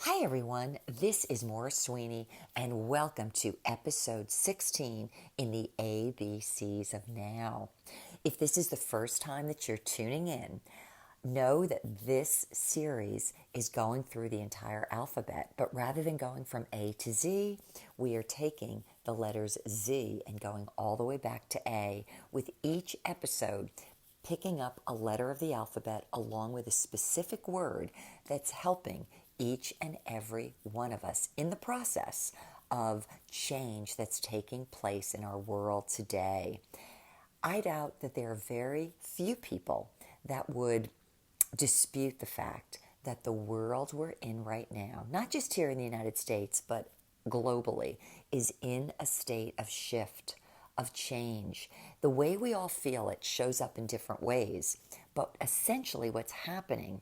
Hi everyone, this is Maura Sweeney and welcome to episode 16 in the ABCs of Now. If this is the first time that you're tuning in, know that this series is going through the entire alphabet, but rather than going from A to Z, we are taking the letters Z and going all the way back to A, with each episode picking up a letter of the alphabet along with a specific word that's helping each and every one of us in the process of change that's taking place in our world today. I doubt that there are very few people that would dispute the fact that the world we're in right now, not just here in the United States, but globally, is in a state of shift, of change. The way we all feel it shows up in different ways, but essentially what's happening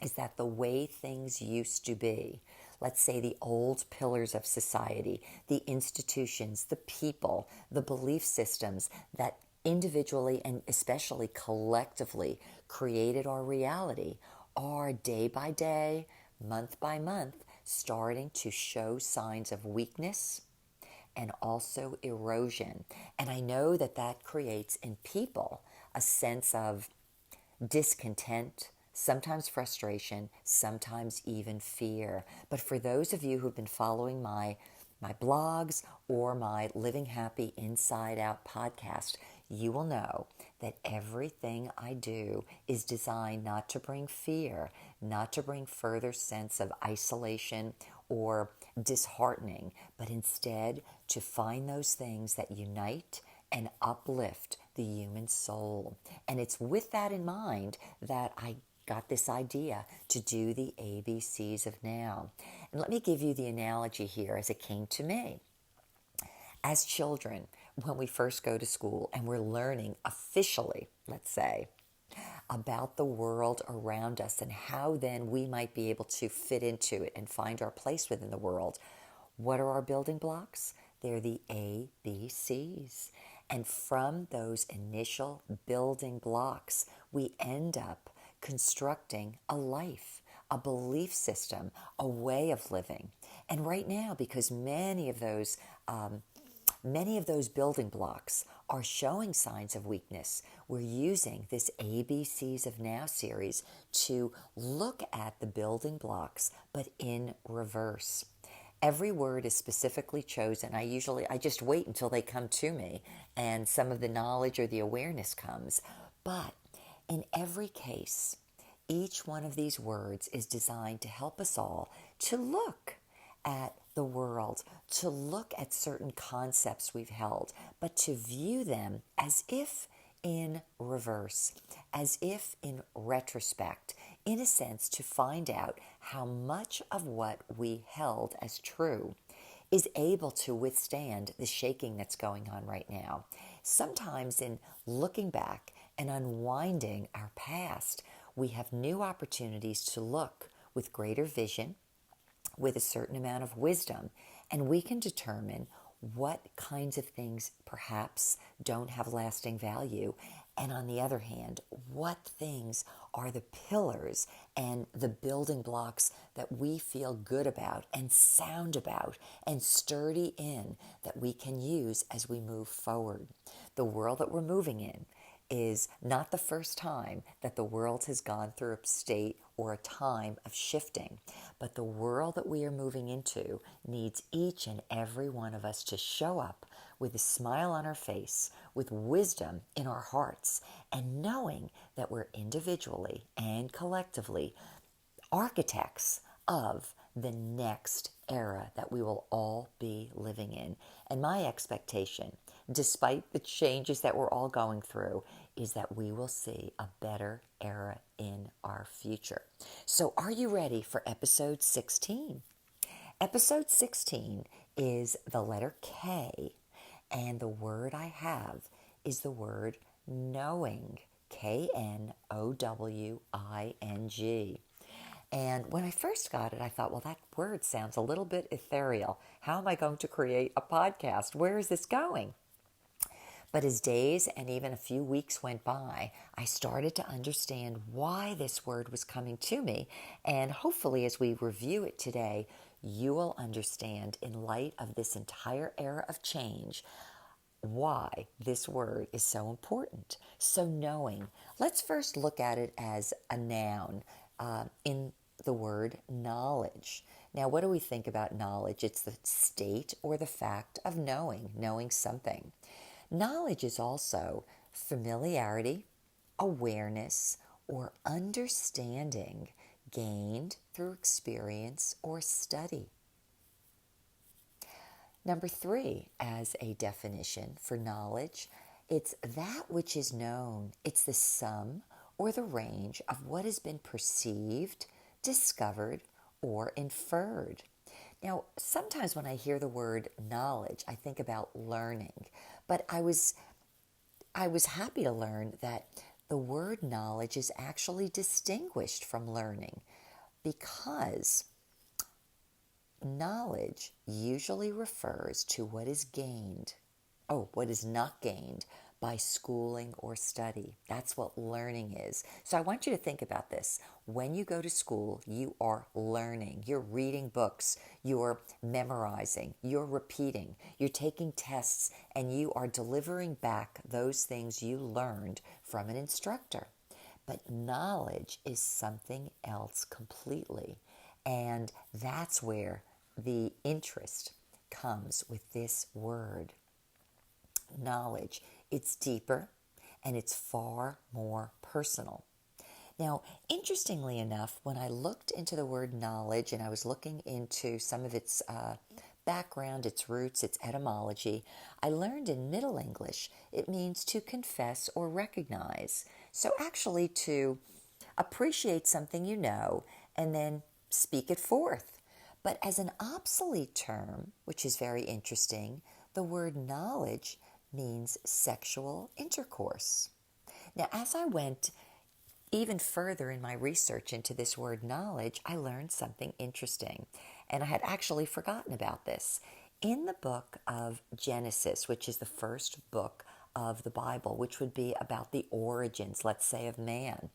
is that the way things used to be, let's say the old pillars of society, the institutions, the people, the belief systems that individually and especially collectively created our reality, are day by day, month by month, starting to show signs of weakness and also erosion. And I know that that creates in people a sense of discontent, sometimes frustration, sometimes even fear. But for those of you who've been following my blogs or my Living Happy Inside Out podcast, you will know that everything I do is designed not to bring fear, not to bring further sense of isolation or disheartening, but instead to find those things that unite and uplift the human soul. And it's with that in mind that I got this idea to do the ABCs of Now. And let me give you the analogy here as it came to me. As children, when we first go to school and we're learning officially, let's say, about the world around us and how then we might be able to fit into it and find our place within the world, what are our building blocks? They're the ABCs. And from those initial building blocks, we end up constructing a life, a belief system, a way of living. And right now, because many of those building blocks are showing signs of weakness, we're using this ABCs of Now series to look at the building blocks, but in reverse. Every word is specifically chosen. I just wait until they come to me and some of the knowledge or the awareness comes. But in every case, each one of these words is designed to help us all to look at the world, to look at certain concepts we've held, but to view them as if in reverse, as if in retrospect, in a sense to find out how much of what we held as true is able to withstand the shaking that's going on right now. Sometimes in looking back and unwinding our past, we have new opportunities to look with greater vision, with a certain amount of wisdom, and we can determine what kinds of things perhaps don't have lasting value, and on the other hand, what things are the pillars and the building blocks that we feel good about and sound about and sturdy in, that we can use as we move forward. The world that we're moving in is not the first time that the world has gone through a state or a time of shifting, but the world that we are moving into needs each and every one of us to show up with a smile on our face, with wisdom in our hearts, and knowing that we're individually and collectively architects of the next era that we will all be living in. And my expectation, despite the changes that we're all going through, is that we will see a better era in our future. So are you ready for episode 16? Episode 16 is the letter K, and the word I have is the word knowing, Knowing. And when I first got it, I thought, well, that word sounds a little bit ethereal. How am I going to create a podcast? Where is this going? But as days and even a few weeks went by, I started to understand why this word was coming to me. And hopefully, as we review it today, you will understand, in light of this entire era of change, why this word is so important. So, knowing, let's first look at it as a noun in the word knowledge. Now, what do we think about knowledge? It's the state or the fact of knowing something. Knowledge is also familiarity, awareness, or understanding gained through experience or study. Number 3, as a definition for knowledge, it's that which is known. It's the sum or the range of what has been perceived, discovered, or inferred. Now, sometimes when I hear the word knowledge, I think about learning, but I was happy to learn that the word knowledge is actually distinguished from learning, because knowledge usually refers to what is gained, what is not gained by schooling or study. That's what learning is. So I want you to think about this. When you go to school, you are learning. You're reading books, you're memorizing, you're repeating, you're taking tests, and you are delivering back those things you learned from an instructor. But knowledge is something else completely. And that's where the interest comes with this word. Knowledge. It's deeper and it's far more personal. Now, interestingly enough, when I looked into the word knowledge and I was looking into some of its background, its roots, its etymology, I learned in Middle English it means to confess or recognize. So actually to appreciate something you know and then speak it forth. But as an obsolete term, which is very interesting, the word knowledge means sexual intercourse. Now, as I went even further in my research into this word knowledge, I learned something interesting, and I had actually forgotten about this. In the book of Genesis, which is the first book of the Bible, which would be about the origins, let's say, of man,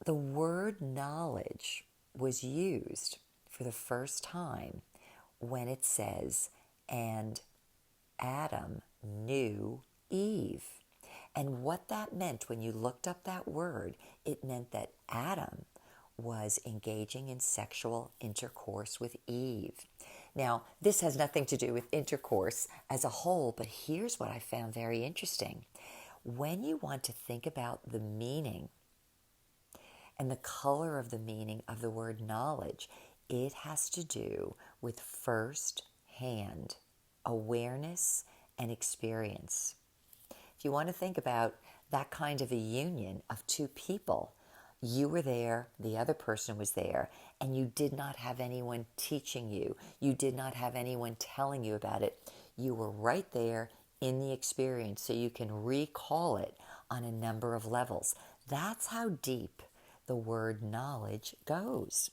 the word knowledge was used for the first time when it says, and Adam knew Eve. And what that meant, when you looked up that word, it meant that Adam was engaging in sexual intercourse with Eve. Now, this has nothing to do with intercourse as a whole, but here's what I found very interesting. When you want to think about the meaning and the color of the meaning of the word knowledge, it has to do with first-hand awareness and experience. If you want to think about that kind of a union of two people, you were there, the other person was there, and you did not have anyone teaching you. You did not have anyone telling you about it. You were right there in the experience, so you can recall it on a number of levels. That's how deep the word knowledge goes.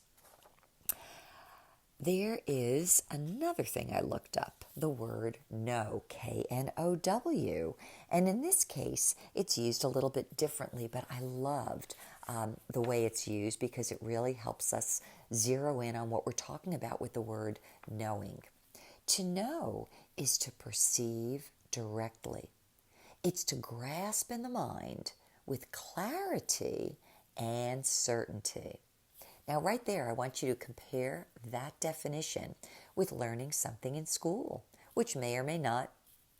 There is another thing I looked up, the word know, K-N-O-W. And in this case, it's used a little bit differently, but I loved the way it's used because it really helps us zero in on what we're talking about with the word knowing. To know is to perceive directly. It's to grasp in the mind with clarity and certainty. Now, right there, I want you to compare that definition with learning something in school, which may or may not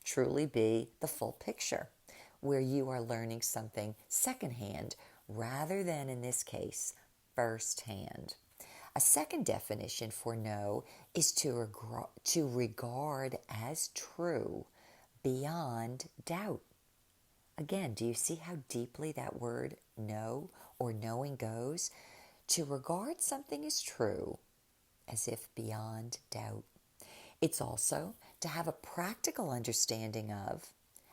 truly be the full picture, where you are learning something secondhand rather than, in this case, firsthand. A second definition for know is to regard as true beyond doubt. Again, do you see how deeply that word know or knowing goes? To regard something as true, as if beyond doubt. It's also to have a practical understanding of,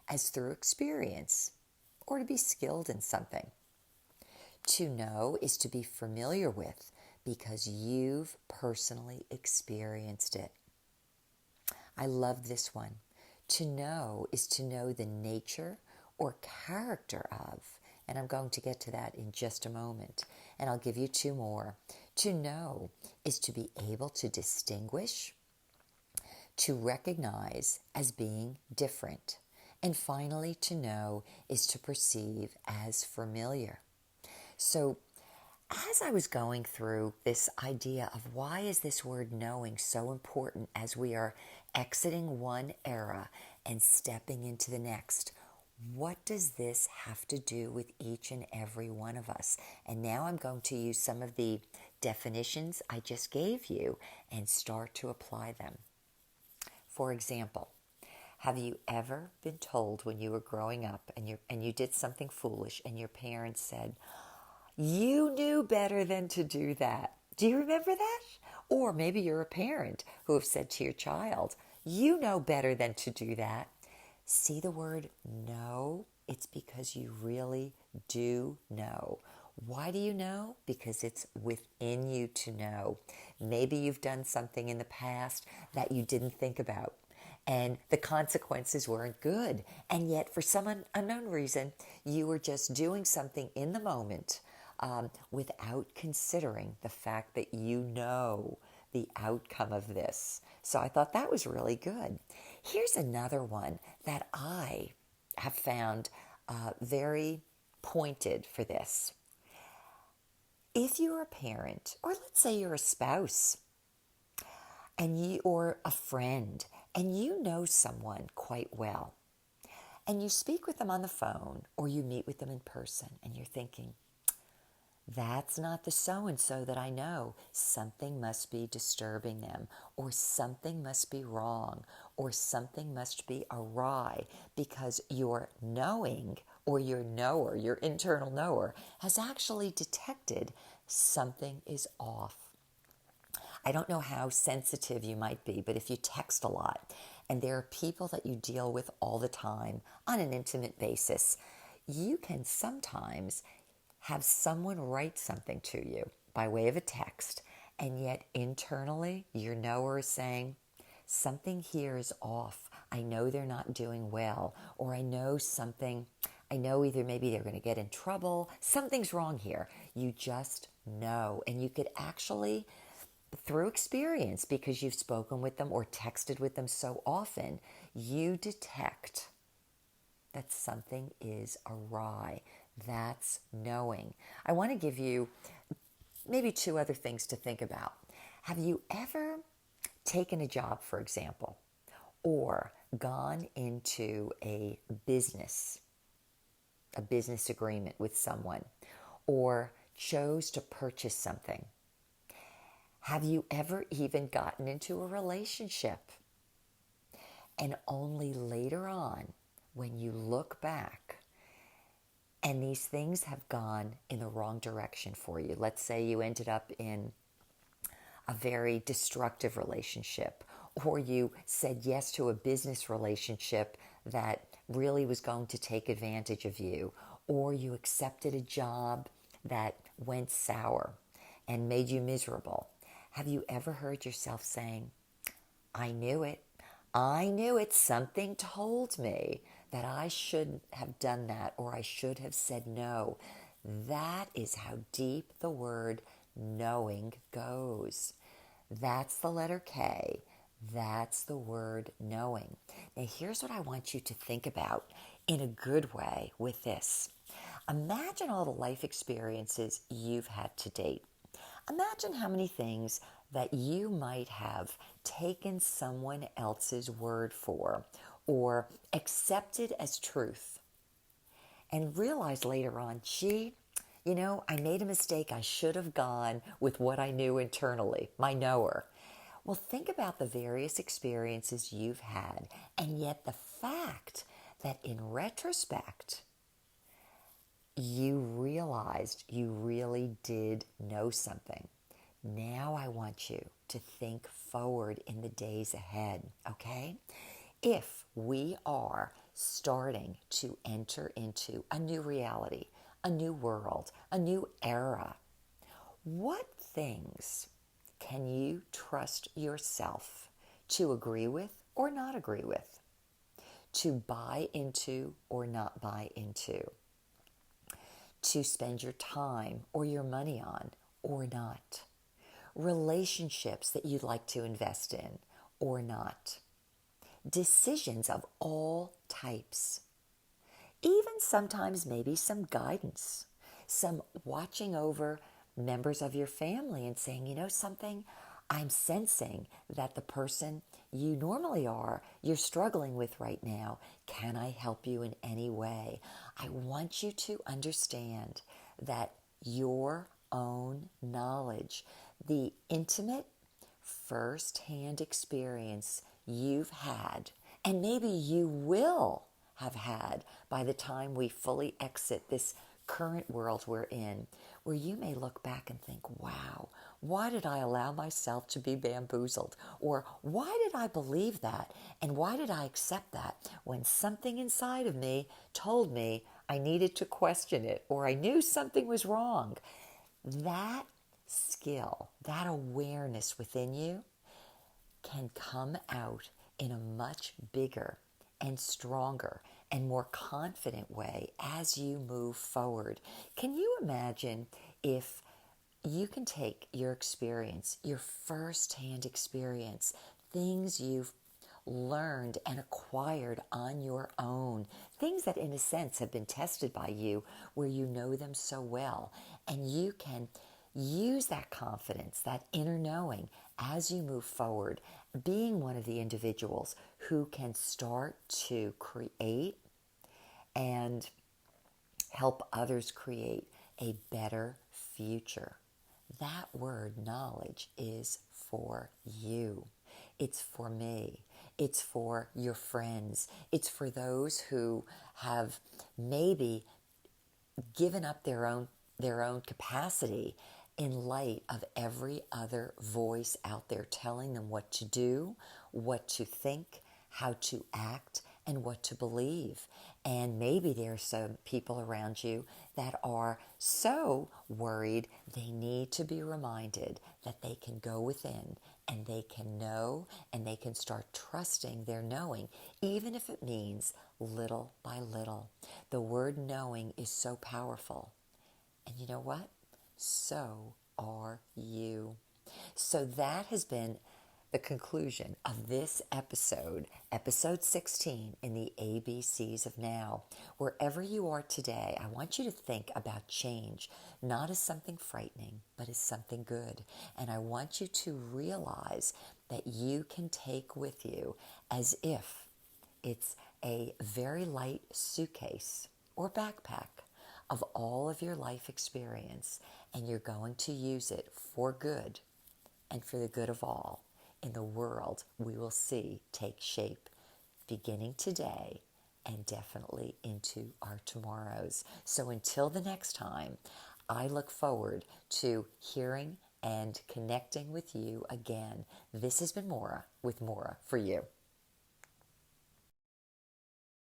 as through experience, or to be skilled in something. To know is to be familiar with because you've personally experienced it. I love this one. To know is to know the nature or character of, and I'm going to get to that in just a moment, and I'll give you two more. To know is to be able to distinguish, to recognize as being different. And finally, to know is to perceive as familiar. So, as I was going through this idea of why is this word knowing so important as we are exiting one era and stepping into the next, what does this have to do with each and every one of us? And now I'm going to use some of the definitions I just gave you and start to apply them. For example, have you ever been told when you were growing up and you did something foolish and your parents said, "You knew better than to do that"? Do you remember that? Or maybe you're a parent who have said to your child, "You know better than to do that." See the word know? It's because you really do know. Why do you know? Because it's within you to know. Maybe you've done something in the past that you didn't think about, and the consequences weren't good. And yet, for some unknown reason, you were just doing something in the moment without considering the fact that you know the outcome of this. So I thought that was really good. Here's another one that I have found very pointed for this. If you're a parent, or let's say you're a spouse, or a friend, and you know someone quite well, and you speak with them on the phone, or you meet with them in person, and you're thinking, that's not the so-and-so that I know. Something must be disturbing them, or something must be wrong, or something must be awry, because your knowing, or your knower, your internal knower, has actually detected something is off. I don't know how sensitive you might be, but if you text a lot, and there are people that you deal with all the time on an intimate basis, you can sometimes have someone write something to you by way of a text, and yet internally your knower is saying, something here is off. I know they're not doing well, or I know either maybe they're going to get in trouble. Something's wrong here. You just know, and you could actually, through experience, because you've spoken with them or texted with them so often, you detect that something is awry. That's knowing. I want to give you maybe two other things to think about. Have you ever taken a job, for example, or gone into a business agreement with someone, or chose to purchase something? Have you ever even gotten into a relationship and only later on, when you look back, and these things have gone in the wrong direction for you? Let's say you ended up in a very destructive relationship, or you said yes to a business relationship that really was going to take advantage of you, or you accepted a job that went sour and made you miserable. Have you ever heard yourself saying, I knew it. I knew it. Something told me that I shouldn't have done that, or I should have said no. That is how deep the word knowing goes. That's the letter K. That's the word knowing. Now, here's what I want you to think about in a good way with this. Imagine all the life experiences you've had to date. Imagine how many things that you might have taken someone else's word for, or accepted as truth, and realized later on, I made a mistake. I should have gone with what I knew internally, my knower. Well, think about the various experiences you've had, and yet the fact that in retrospect, you realized you really did know something. Now I want you to think forward in the days ahead, okay? If we are starting to enter into a new reality, a new world, a new era, what things can you trust yourself to agree with or not agree with? to buy into or not buy into, to spend your time or your money on or not, relationships that you'd like to invest in or not, decisions of all types, even sometimes maybe some guidance, some watching over members of your family and saying, you know something, I'm sensing that the person you normally are, you're struggling with right now. Can I help you in any way? I want you to understand that your own knowledge, the intimate first-hand experience you've had, and maybe you will have had by the time we fully exit this current world we're in, where you may look back and think, wow, why did I allow myself to be bamboozled? Or why did I believe that? And why did I accept that when something inside of me told me I needed to question it, or I knew something was wrong? That skill, that awareness within you can come out in a much bigger and stronger and more confident way as you move forward. Can you imagine if you can take your experience, your first-hand experience, things you've learned and acquired on your own, things that in a sense have been tested by you where you know them so well, and you can use that confidence, that inner knowing as you move forward, being one of the individuals who can start to create and help others create a better future. That word knowledge is for you. It's for me. It's for your friends. It's for those who have maybe given up their own capacity in light of every other voice out there telling them what to do, what to think, how to act, and what to believe. And maybe there are some people around you that are so worried they need to be reminded that they can go within and they can know and they can start trusting their knowing, even if it means little by little. The word knowing is so powerful. And you know what? So are you. So that has been the conclusion of this episode, episode 16 in the ABCs of Now. Wherever you are today, I want you to think about change, not as something frightening, but as something good. And I want you to realize that you can take with you, as if it's a very light suitcase or backpack of all of your life experience, and you're going to use it for good and for the good of all in the world we will see take shape beginning today and definitely into our tomorrows. So until the next time, I look forward to hearing and connecting with you again. This has been Maura with Maura for You.